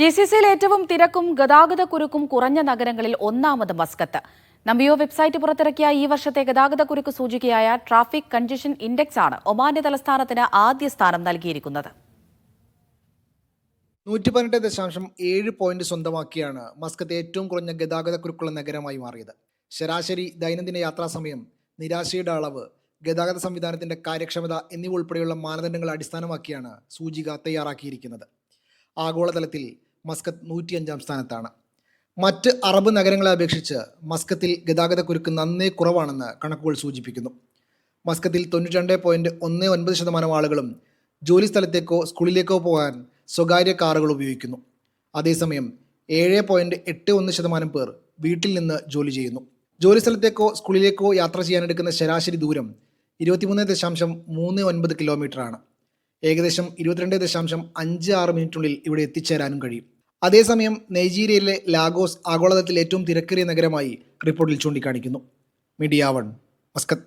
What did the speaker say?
GCCയിൽ ഏറ്റവും തിരക്കും ഗതാഗതക്കുരുക്കും കുറഞ്ഞ നഗരങ്ങളിൽ ഒന്നാമത് മസ്കത്ത്. നബിയോ വെബ്സൈറ്റ് പുറത്തിറക്കിയ ഈ വർഷത്തെ ഗതാഗതക്കുരുക്ക് സൂചികയായ ട്രാഫിക് കൺജഷൻ ഇൻഡെക്സ് ആണ് ഒമാന്റെ തലസ്ഥാനത്തിന് ആദ്യ സ്ഥാനം നൽകിയിരിക്കുന്നത്. 118.7 പോയിന്റ് സ്വന്തമാക്കിയാണ് മസ്കത്ത് ഏറ്റവും കുറഞ്ഞ ഗതാഗതക്കുരുക്കുള്ള നഗരമായി മാറിയത്. ശരാശരി ദൈനംദിന യാത്രാസമയം, നിരാശയുടെ അളവ്, ഗതാഗത സംവിധാനത്തിന്റെ കാര്യക്ഷമത എന്നിവ ഉൾപ്പെടെയുള്ള മാനദണ്ഡങ്ങളെ അടിസ്ഥാനമാക്കിയാണ് സൂചിക തയ്യാറാക്കിയിരിക്കുന്നത്. ആഗോളതലത്തിൽ മസ്കത്ത് 105-ാം സ്ഥാനത്താണ്. മറ്റ് അറബ് നഗരങ്ങളെ അപേക്ഷിച്ച് മസ്കത്തിൽ ഗതാഗതക്കുരുക്ക് നന്നേ കുറവാണെന്ന് കണക്കുകൾ സൂചിപ്പിക്കുന്നു. മസ്കത്തിൽ 92.19% ആളുകളും ജോലി സ്ഥലത്തേക്കോ സ്കൂളിലേക്കോ പോകാൻ സ്വകാര്യ കാറുകൾ ഉപയോഗിക്കുന്നു. അതേസമയം 7.81% പേർ വീട്ടിൽ നിന്ന് ജോലി ചെയ്യുന്നു. ജോലി സ്ഥലത്തേക്കോ സ്കൂളിലേക്കോ യാത്ര ചെയ്യാനെടുക്കുന്ന ശരാശരി ദൂരം 23.39 കിലോമീറ്ററാണ്. ഏകദേശം 22.56 മിനിറ്റിനുള്ളിൽ ഇവിടെ എത്തിച്ചേരാനും കഴിയും. അതേസമയം നൈജീരിയയിലെ ലാഗോസ് ആഗോളതലത്തിൽ ഏറ്റവും തിരക്കേറിയ നഗരമായി റിപ്പോർട്ടിൽ ചൂണ്ടിക്കാണിക്കുന്നു. Media 1, Muscat.